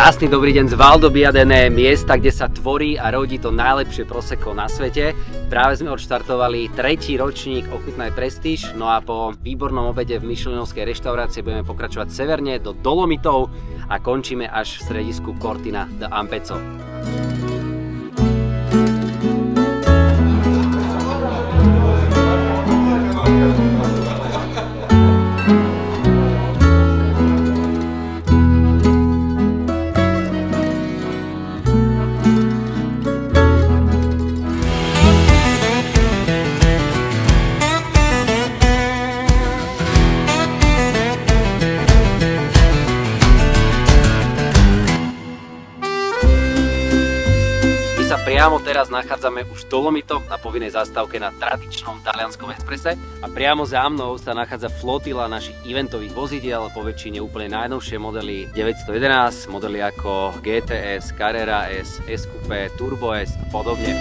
Krásny dobrý deň z Valdobbiadene, miesta, kde sa tvorí a rodí to najlepšie prosecco na svete. Práve sme odštartovali 3. ročník Ochutnaj Prestíž, no a po výbornom obede v michelinovskej reštaurácii budeme pokračovať severne do Dolomitov a končíme až v stredisku Cortina d'Ampezzo. Priamo teraz nachádzame už v Dolomitoch na povinnej zastávke na tradičnom talianskom espresse a priamo za mnou sa nachádza flotila našich eventových vozidiel, po väčšine úplne najnovšie modely 911, modely ako GTS, Carrera S, S-Coupe, Turbo S a podobne.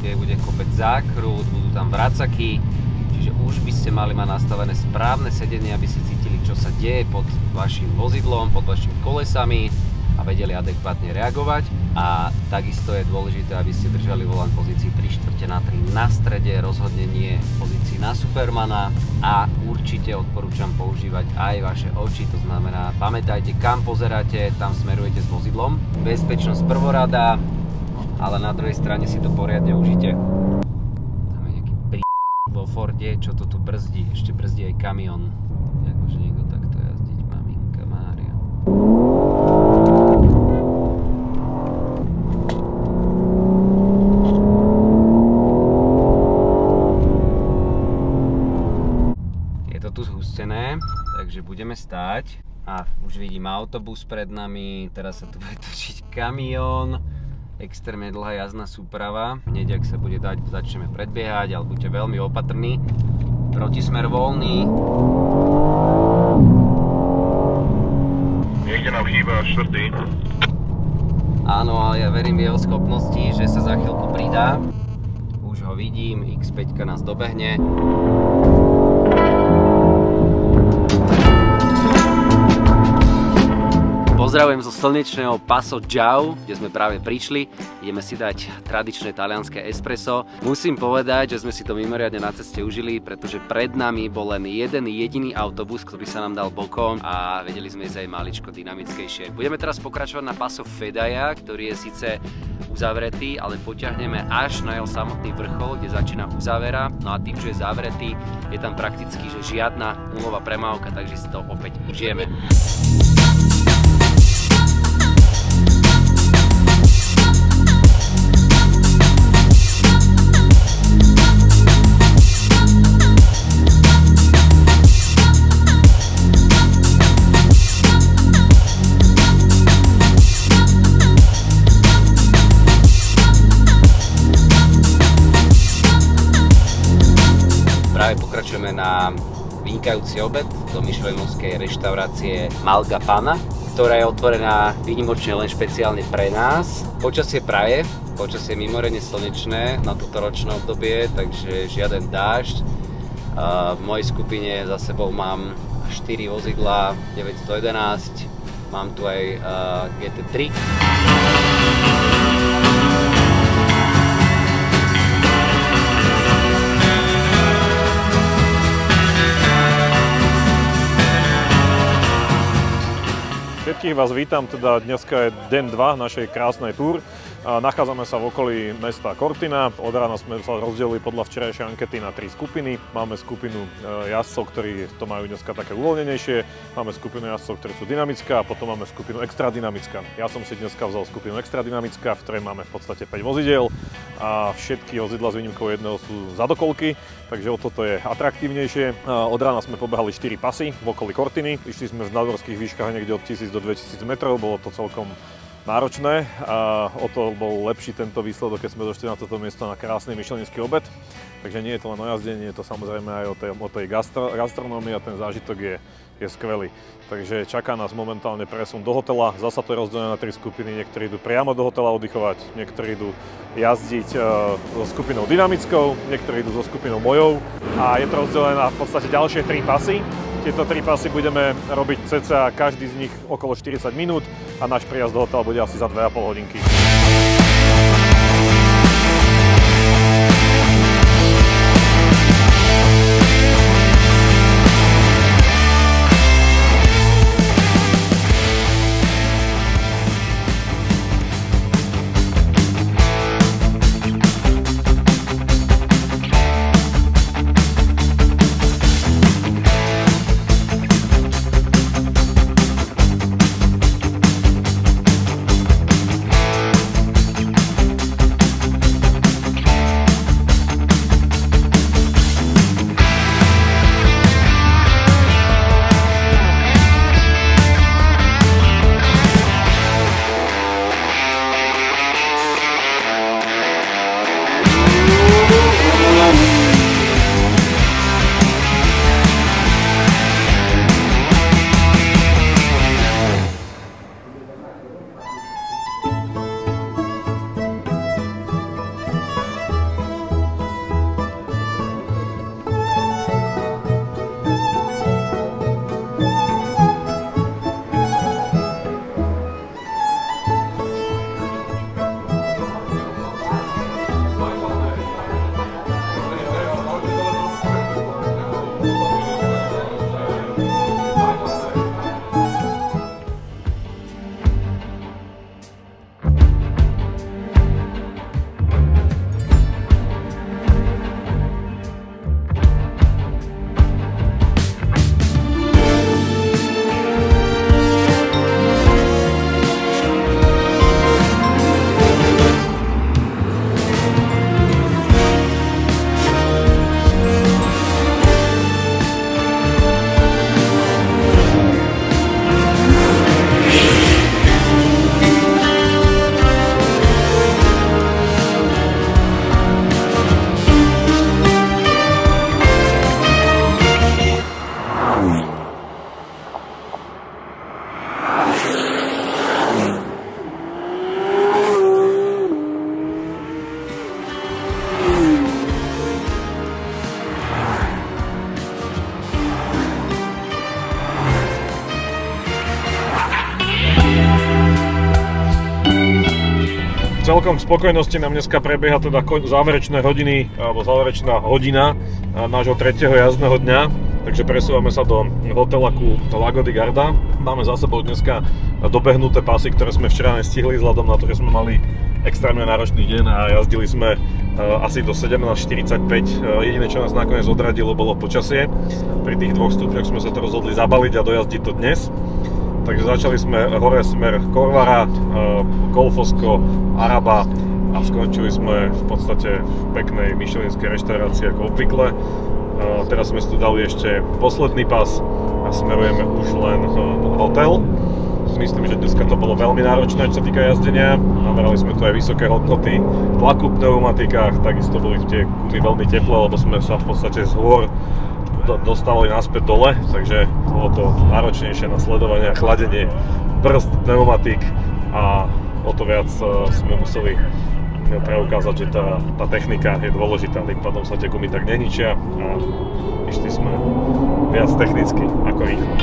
Kde bude kopec zákrut, budú tam vracaky, čiže už by ste mali mať nastavené správne sedenie, aby si cítili, čo sa deje pod vašim vozidlom, pod vašimi kolesami a vedeli adekvátne reagovať. A takisto je dôležité, aby ste držali volant v pozícii 3/4 na strede, rozhodne nie v pozícii na supermana a určite odporúčam používať aj vaše oči, to znamená, pamätajte, kam pozeráte, tam smerujete s vozidlom. Bezpečnosť prvorada, ale na druhej strane si to poriadne užite. Tam je nejaký vo Forde, čo to tu brzdí, ešte brzdí aj kamión. Akože niekto takto jazdiť, maminka Mária. Je to tu zhustené, takže budeme stáť a už vidím autobus pred nami, teraz sa tu bude točiť kamión. Extrémne dlhá jazdná súprava. Hneď, ak sa bude dať, začneme predbiehať, ale buďte veľmi opatrní. Protismer voľný. Niekde nám chýba 4. Áno, ale ja verím v jeho schopnosti, že sa za chvíľku pridá. Už ho vidím, X5 nás dobehne. Pozdravujem zo slnečného Passo Jau, kde sme práve prišli. Ideme si dať tradičné talianské espresso. Musím povedať, že sme si to mimoriadne na ceste užili, pretože pred nami bol len jeden jediný autobus, ktorý sa nám dal bokom a vedeli sme ísť aj maličko dynamickejšie. Budeme teraz pokračovať na Passo Fedaia, ktorý je síce uzavretý, ale potiahneme až na jeho samotný vrchol, kde začína uzávera. No a tým, že je zavretý, je tam prakticky že žiadna nulová premávka, takže si to opäť užijeme. Práve pokračujeme na vynikajúci obed do michelinovskej reštaurácie Malgapana, ktorá je otvorená výnimočne len špeciálne pre nás. Počasie praje, počasie je mimoriadne slnečné na toto ročné obdobie, takže žiaden dážď. V mojej skupine za sebou mám 4 vozidlá 911, mám tu aj GT3. Všetkých vás vítam, teda dneska je deň 2 našej krásnej túr. Nachádzame sa v okolí mesta Cortina. Od rána sme sa rozdelili podľa včerajšej ankety na 3 skupiny. Máme skupinu jazdcov, ktorí to majú dneska také uvoľnenejšie. Máme skupinu jazdcov, ktorí sú dynamická, a potom máme skupinu extradynamická. Ja som si dneska vzal skupinu extradynamická, v ktorej máme v podstate 5 vozidiel a všetky vozidla s výnimkou jedného sú zadokolky, takže o toto je atraktívnejšie. Od rána sme pobehali 4 pasy v okolí Cortiny. Išli sme v nadmorských výškach niekde od 1000 do 2000 metrov, bolo to celkom náročné a o to bol lepší tento výsledok, keď sme došli na toto miesto na krásny myšelinský obed. Takže nie je to len o jazdení, je to samozrejme aj o tej gastronómii a ten zážitok je skvelý. Takže čaká nás momentálne presun do hotela, zasa to je rozdelené na 3 skupiny, niektorí idú priamo do hotela oddychovať, niektorí idú jazdiť so skupinou dynamickou, niektorí idú so skupinou mojou a je to rozdelené na v podstate ďalšie 3 pasy. Tieto 3 pasy budeme robiť cca každý z nich okolo 40 minút a náš príjazd do hotela bude asi za 2,5 hodinky. Celkom k spokojnosti nám dneska prebieha teda záverečné hodiny, alebo záverečná hodina nášho 3. jazdného dňa. Takže presúvame sa do hotela ku Lago di Garda. Máme za sebou dneska dobehnuté pasy, ktoré sme včera nestihli, vzhľadom na to, že sme mali extrémne náročný deň a jazdili sme asi do 17:45. Jediné, čo nás nakoniec odradilo, bolo počasie. Pri tých 2 stupňoch sme sa to rozhodli zabaliť a dojazdiť to dnes. Takže začali sme hore smer Corvara, Golfosko, Araba a skončili sme v podstate v peknej myšelinskej reštaurácii ako obvykle. Teraz sme si tu dali ešte posledný pas a smerujeme už len hotel. Myslím, že dneska to bolo veľmi náročné, čo sa týka jazdenia. Namerali sme tu aj vysoké hodnoty tlaku v pneumatikách, takisto boli tie gumy veľmi teplé, lebo sme sa v podstate z hôr dostávali naspäť dole, takže bolo to náročnejšie na sledovanie a chladenie brzd, pneumatik a o to viac sme museli preukázať, že tá technika je dôležitá, tým pádom sa tie gumy tak neničia a išli sme viac technicky ako rýchlo.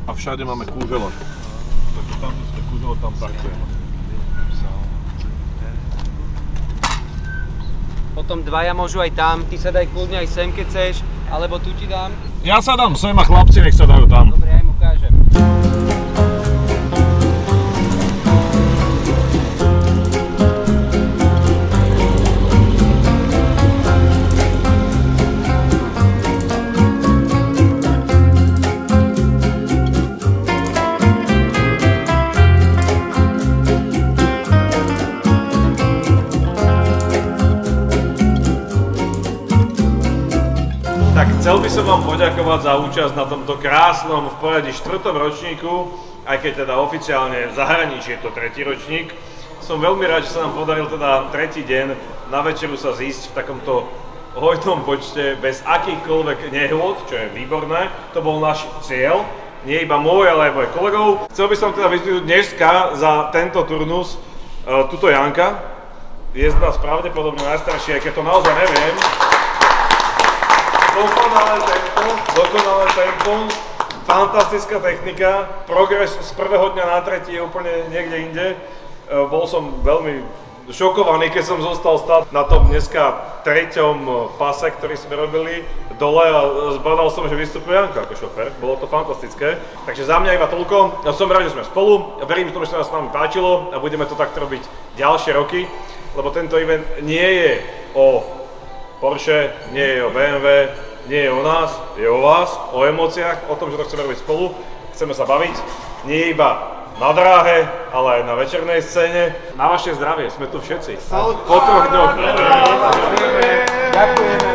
A všade máme kúžele. Takže tam ste kúzlo, tam parkujeme. Potom dvaja môžu aj tam, ty sa daj kľudne aj sem, keď chceš, alebo tu ti dám. Ja sa dám sem a chlapci nech sa dajú tam. Dobre, aj mu ukážem. Tak chcel by som vám poďakovať za účasť na tomto krásnom v poradí 4. ročníku, aj keď teda oficiálne v zahraničí je to 3. ročník. Som veľmi rád, že sa nám podaril teda 3. deň na večeru sa zísť v takomto hojnom počte bez akýchkoľvek nehôd, čo je výborné. To bol náš cieľ, nie iba môj, ale aj môj kolegov. Chcel by som teda vyzdvihnúť dneska za tento turnus tuto Janka. Je z nás pravdepodobne najstarší, aj keď to naozaj neviem. Dokonalé tempo, fantastická technika, progres z prvého dňa na tretí je úplne niekde inde. Bol som veľmi šokovaný, keď som zostal stáť na tom dneska 3. pase, ktorý sme robili dole a zbadal som, že vystupuje Janko ako šofér. Bolo to fantastické. Takže za mňa iba toľko. Ja som rád, že sme spolu. Verím tomu, že sa nás s nami páčilo a budeme to takto robiť ďalšie roky, lebo tento event nie je o Porsche, nie je o BMW, nie je o nás, je o vás, o emóciách, o tom, že to chceme robiť spolu, chceme sa baviť, nie iba na dráhe, ale aj na večernej scéne. Na vaše zdravie, sme tu všetci. Po 3 dňoch. Ďakujeme.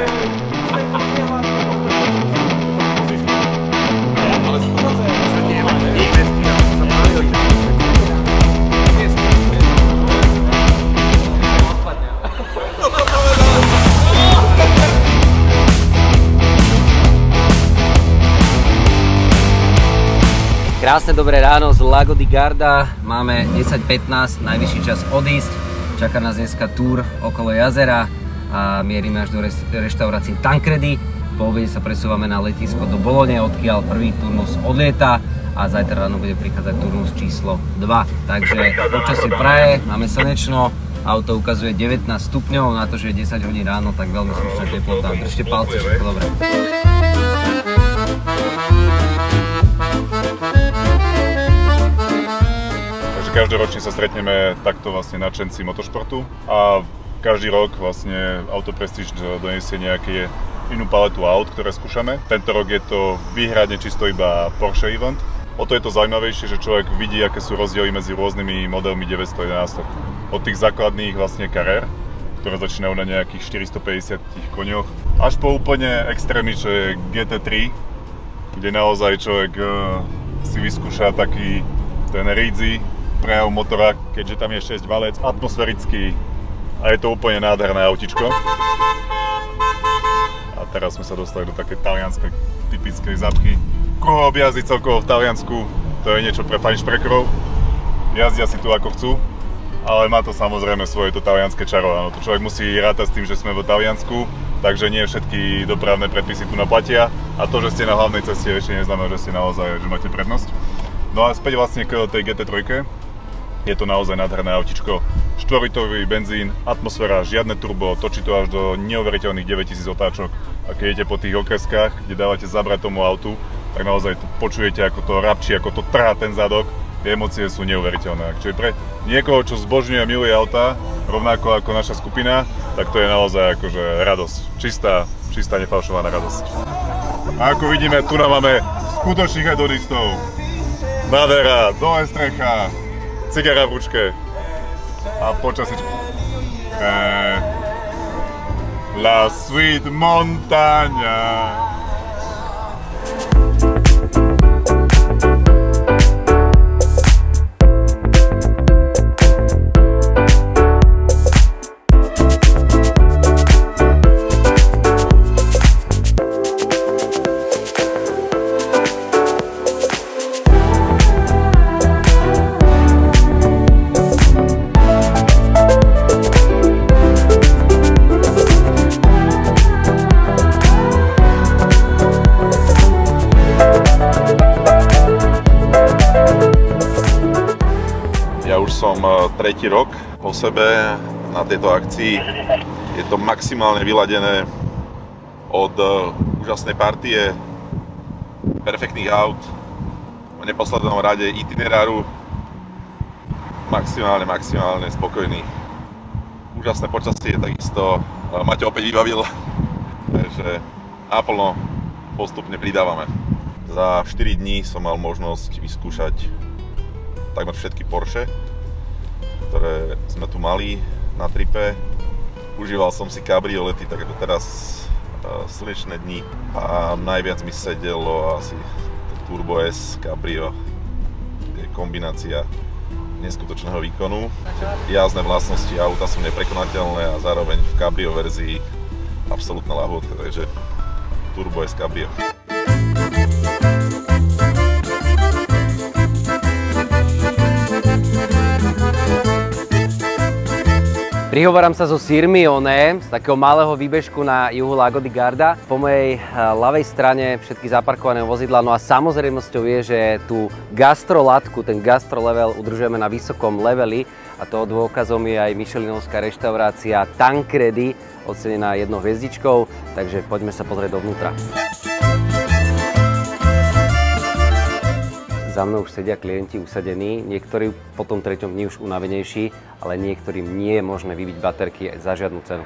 Krásne dobré ráno z Lago di Garda, máme 10:15, najvyšší čas odísť. Čaká nás dneska túr okolo jazera a mierime až do reštaurácie Tancredi. Po obede sa presúvame na letisko do Bolone, odkiaľ prvý turnus odlieta a zajtra ráno bude prichádzať turnus číslo 2. Takže počasie praje, máme slnečno, auto ukazuje 19 stupňov, na to, že je 10 hodín ráno, tak veľmi slušná teplota. Držte palce, všetko dobré. Každoročne sa stretneme takto vlastne nadšenci motošportu a každý rok vlastne Auto Prestige donesie nejaké inú paletu aut, ktoré skúšame. Tento rok je to výhradne čisto iba Porsche event. O to je to zaujímavejšie, že človek vidí, aké sú rozdiely medzi rôznymi modelmi 911. Od tých základných vlastne Carrère, ktoré začínajú na nejakých 450 koňoch, až po úplne extrémy, čo je GT3, kde naozaj človek si vyskúša taký ten ridzy prejav motora, keďže tam je 6 valec, atmosférický a je to úplne nádherné autičko. A teraz sme sa dostali do také talianskej typickej zápchy. Koho objazdiť celkovo v Taliansku, to je niečo pre fajnšprekerov. Jazdia si tu ako chcú, ale má to samozrejme svoje to talianské čaro. Áno, to človek musí rátať s tým, že sme v Taliansku, takže nie všetky dopravné predpisy tu naplatia a to, že ste na hlavnej ceste, ešte neznamená, že ste naozaj, že máte prednosť. No a späť vlastne k tej GT3. Je to naozaj nádherné autičko. 4-litový benzín, atmosféra, žiadne turbo, točí to až do neuveriteľných 9000 otáčok. A keď idete po tých okreskách, kde dávate zabrať tomu autu, tak naozaj to počujete, ako to rapčí, ako to trhá ten zadok. Tie emócie sú neuveriteľné. Čiže pre niekoho, čo zbožňuje a miluje auta, rovnako ako naša skupina, tak to je naozaj akože radosť. Čistá nefalšovaná radosť. A ako vidíme, tu máme skutočných hedonistov. Nádhera, dole strecha, cigara v ručke a počasie. La Sweet Montaña. som tretí rok po sebe na tejto akcii. Je to maximálne vyladené od úžasnej partie, perfektných aut, v neposlednom rade itineráru. Maximálne spokojný. Úžasné počasie, takisto Maťo opäť vybavil, takže naplno postupne pridávame. Za 4 dní som mal možnosť vyskúšať takmer všetky Porsche, ktoré sme tu mali na tripe. Užíval som si kabriolety, tak ako teraz slnečné dni, a najviac mi sedelo asi Turbo S Cabrio, kde je kombinácia neskutočného výkonu. Jazdné vlastnosti auta sú neprekonateľné a zároveň v Cabrio verzii absolútna lahôdka, takže Turbo S Cabrio. Prihovorám sa zo Sirmione, z takého malého výbežku na juhu Lago di Garda. Po mojej ľavej strane všetky zaparkované vozidlá, no a samozrejmosťou je, že tú gastrolatku, ten gastrolevel udržujeme na vysokom leveli, a toho dôkazom je aj michelinovská reštaurácia Tancredi, ocenená 1 hviezdičkou, takže poďme sa pozrieť dovnútra. Za mnou už sedia klienti usadení, niektorí po tom 3. dni už unavenejší, ale niektorým nie je možné vybiť baterky za žiadnu cenu.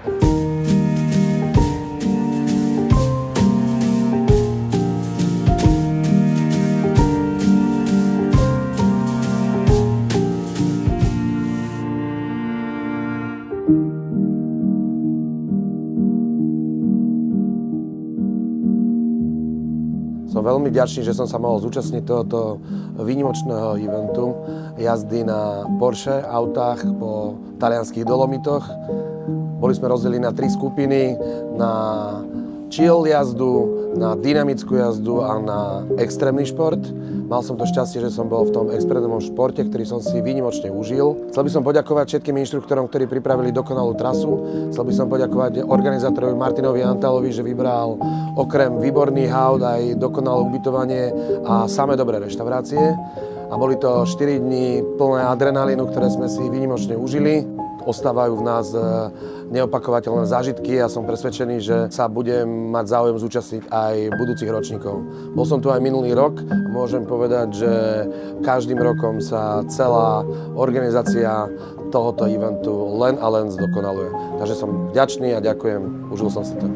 Som veľmi vďačný, že som sa mohol zúčastniť tohoto výnimočného eventu jazdy na Porsche autách po talianskych Dolomitoch. Boli sme rozdelení na 3 skupiny, na chill jazdu, na dynamickú jazdu a na extrémny šport. Mal som to šťastie, že som bol v tom extrémnom športe, ktorý som si výnimočne užil. Chcel by som poďakovať všetkým inštruktorom, ktorí pripravili dokonalú trasu. Chcel by som poďakovať organizátorovi Martinovi Antalovi, že vybral okrem výborných aut aj dokonalé ubytovanie a samé dobré reštaurácie. A boli to 4 dní plné adrenalínu, ktoré sme si výnimočne užili. Ostávajú v nás neopakovateľné zážitky a som presvedčený, že sa budem mať záujem zúčastniť aj budúcich ročníkov. Bol som tu aj minulý rok a môžem povedať, že každým rokom sa celá organizácia tohoto eventu len a len zdokonaluje. Takže som vďačný a ďakujem, užil som si to.